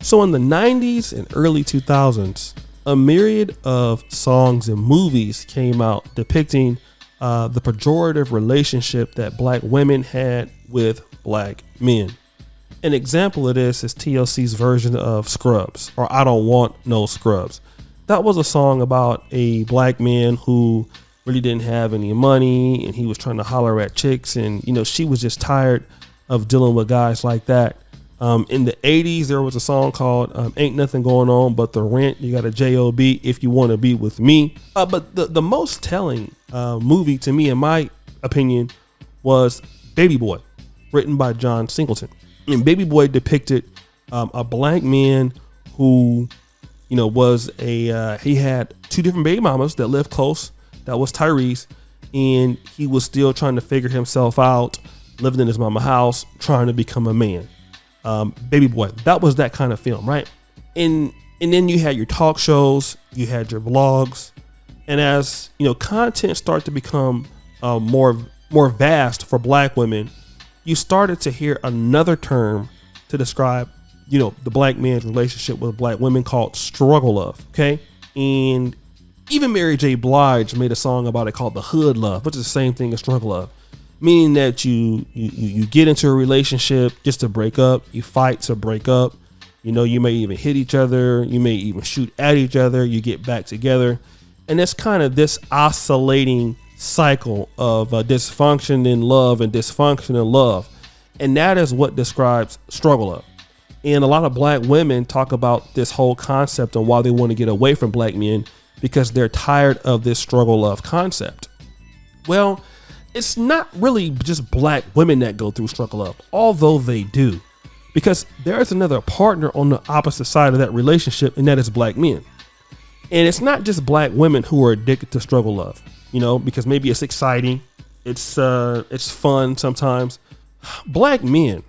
So in the 90s and early 2000s, a myriad of songs and movies came out depicting the pejorative relationship that black women had with black men. An example of this is TLC's version of Scrubs, or I Don't Want No Scrubs. That was a song about a black man who really didn't have any money and he was trying to holler at chicks, and she was just tired of dealing with guys like that. In the 80s, there was a song called Ain't Nothing Going On But the Rent. You got a J.O.B. If You Want to Be With Me. But the most telling movie to me, in my opinion, was Baby Boy, written by John Singleton. And Baby Boy depicted a black man who, was he had two different baby mamas that lived close. That was Tyrese. And he was still trying to figure himself out, living in his mama house, trying to become a man. Baby Boy, that was that kind of film, right? And then you had your talk shows, you had your vlogs. And as, content started to become more vast for black women, you started to hear another term to describe, the black man's relationship with black women called struggle love. Okay. And even Mary J. Blige made a song about it called The Hood Love, which is the same thing as struggle love, meaning that you get into a relationship just to break up. You fight to break up. You may even hit each other. You may even shoot at each other. You get back together. And it's kind of this oscillating cycle of dysfunction in love and dysfunction in love. And that is what describes struggle love. And a lot of black women talk about this whole concept and why they want to get away from black men, because they're tired of this struggle love concept. Well, it's not really just black women that go through struggle love, although they do, because there's another partner on the opposite side of that relationship, and that is black men. And it's not just black women who are addicted to struggle love. Because maybe it's exciting, it's fun sometimes. Black men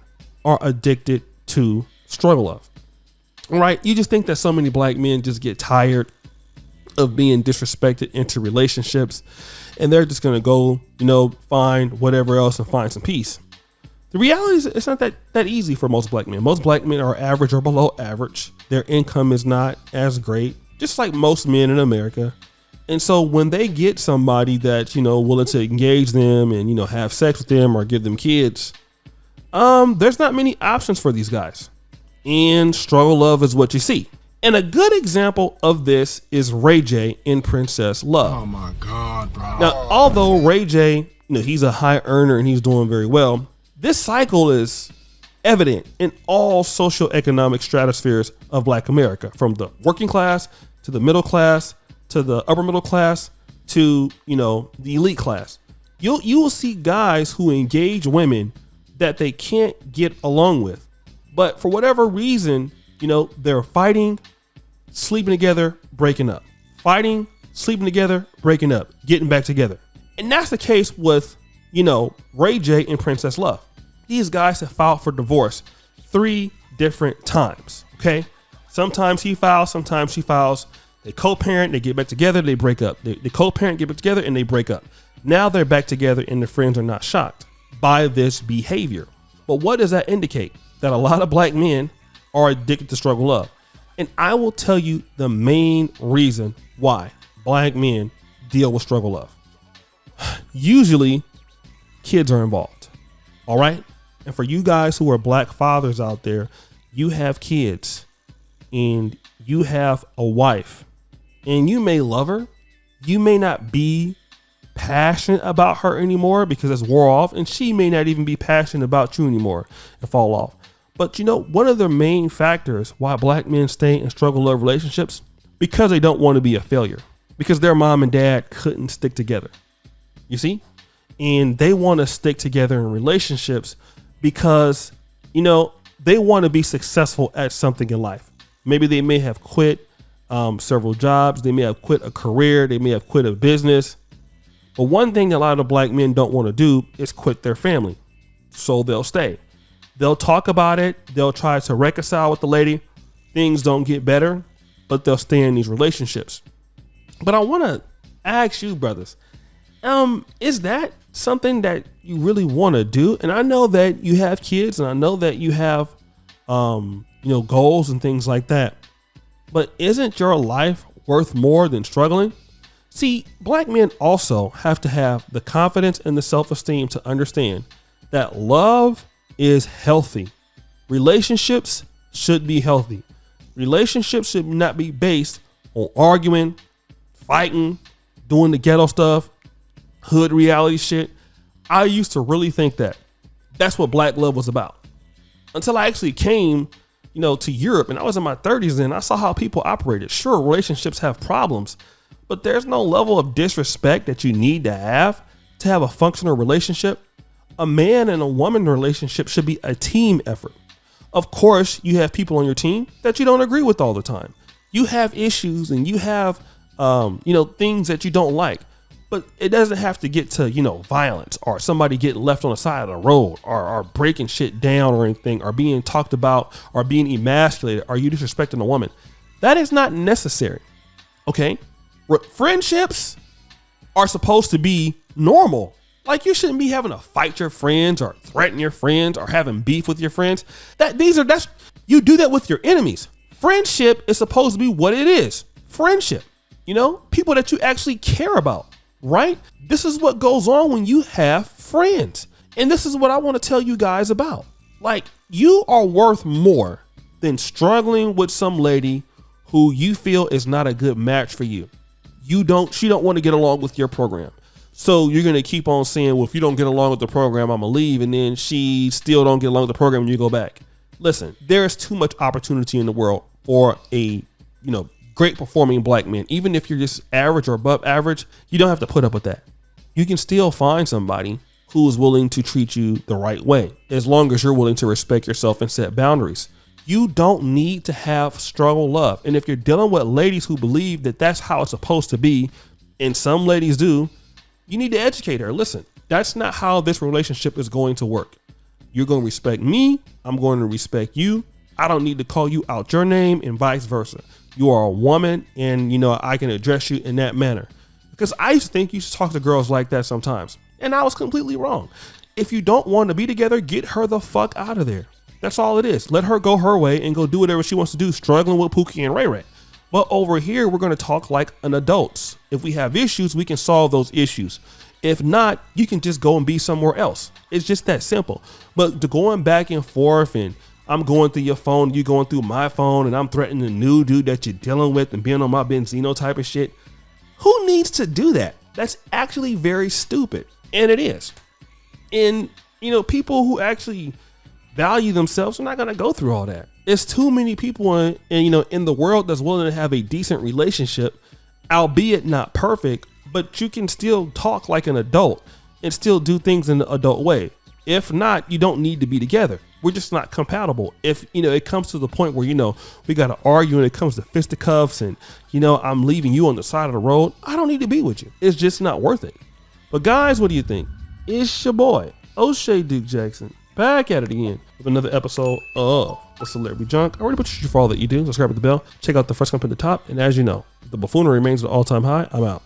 are addicted to struggle love, right? You just think that so many black men just get tired of being disrespected into relationships, and they're just gonna go, find whatever else and find some peace. The reality is it's not that easy for most black men. Most black men are average or below average. Their income is not as great, just like most men in America. And so when they get somebody that's, willing to engage them and, have sex with them or give them kids, there's not many options for these guys. And struggle love is what you see. And a good example of this is Ray J in Princess Love. Oh my God, bro. Now, although Ray J, he's a high earner and he's doing very well, this cycle is evident in all socioeconomic stratospheres of black America, from the working class to the middle class, to the upper middle class, to, the elite class. You will see guys who engage women that they can't get along with. But for whatever reason, they're fighting, sleeping together, breaking up. Fighting, sleeping together, breaking up, getting back together. And that's the case with, Ray J and Princess Love. These guys have filed for divorce 3 different times, okay? Sometimes he files, sometimes she files. They co-parent, they get back together, they break up. They co-parent, get back together, and they break up. Now they're back together, and the friends are not shocked by this behavior. But what does that indicate? That a lot of black men are addicted to struggle love. And I will tell you the main reason why black men deal with struggle love. Usually, kids are involved. All right? And for you guys who are black fathers out there, you have kids and you have a wife. And you may love her. You may not be passionate about her anymore because it's wore off. And she may not even be passionate about you anymore and fall off. But one of the main factors why black men stay in struggle love relationships, because they don't want to be a failure. Because their mom and dad couldn't stick together. You see? And they want to stick together in relationships because, they want to be successful at something in life. Maybe they may have quit several jobs. They may have quit a career. They may have quit a business. But one thing that a lot of black men don't want to do is quit their family. So they'll stay. They'll talk about it. They'll try to reconcile with the lady. Things don't get better, but they'll stay in these relationships. But I want to ask you, brothers, is that something that you really want to do? And I know that you have kids, and I know that you have, goals and things like that. But isn't your life worth more than struggling? See, black men also have to have the confidence and the self-esteem to understand that love is healthy. Relationships should be healthy. Relationships should not be based on arguing, fighting, doing the ghetto stuff, hood reality shit. I used to really think that that's what black love was about, until I actually came, to Europe, and I was in my 30s and I saw how people operated. Sure, relationships have problems, but there's no level of disrespect that you need to have a functional relationship. A man and a woman relationship should be a team effort. Of course, you have people on your team that you don't agree with all the time. You have issues and you have, things that you don't like, but it doesn't have to get to, violence or somebody getting left on the side of the road or breaking shit down or anything, or being talked about or being emasculated or you disrespecting a woman. That is not necessary. Okay. Friendships are supposed to be normal. Like, you shouldn't be having to fight your friends or threaten your friends or having beef with your friends. You do that with your enemies. Friendship is supposed to be what it is. Friendship, people that you actually care about, right? This is what goes on when you have friends. And this is what I want to tell you guys about. Like, you are worth more than struggling with some lady who you feel is not a good match for you. She don't want to get along with your program. So you're going to keep on saying, well, if you don't get along with the program, I'm going to leave. And then she still don't get along with the program and you go back. Listen, there's too much opportunity in the world for a, great performing black man. Even if you're just average or above average, you don't have to put up with that. You can still find somebody who is willing to treat you the right way, as long as you're willing to respect yourself and set boundaries. You don't need to have struggle love. And if you're dealing with ladies who believe that that's how it's supposed to be, and some ladies do, you need to educate her. Listen, that's not how this relationship is going to work. You're going to respect me. I'm going to respect you. I don't need to call you out your name and vice versa. You are a woman and, I can address you in that manner. Because I used to think you should talk to girls like that sometimes. And I was completely wrong. If you don't want to be together, get her the fuck out of there. That's all it is. Let her go her way and go do whatever she wants to do, struggling with Pookie and Ray Ray. But over here, we're going to talk like an adults. If we have issues, we can solve those issues. If not, you can just go and be somewhere else. It's just that simple. But to going back and forth, and I'm going through your phone, you going through my phone, and I'm threatening the new dude that you're dealing with and being on my Benzino type of shit. Who needs to do that? That's actually very stupid. And it is. And, people who actually value themselves are not going to go through all that. There's too many people in the world that's willing to have a decent relationship, albeit not perfect, but you can still talk like an adult and still do things in the adult way. If not, you don't need to be together. We're just not compatible. If, it comes to the point where, we got to argue and it comes to fisticuffs and, I'm leaving you on the side of the road, I don't need to be with you. It's just not worth it. But guys, what do you think? It's your boy, O'Shea Duke Jackson, back at it again with another episode of The Celebrity Junk. I already put you for all that you do. Subscribe to the bell. Check out the first comment at the top. And as you know, the buffoonery remains at an all-time high. I'm out.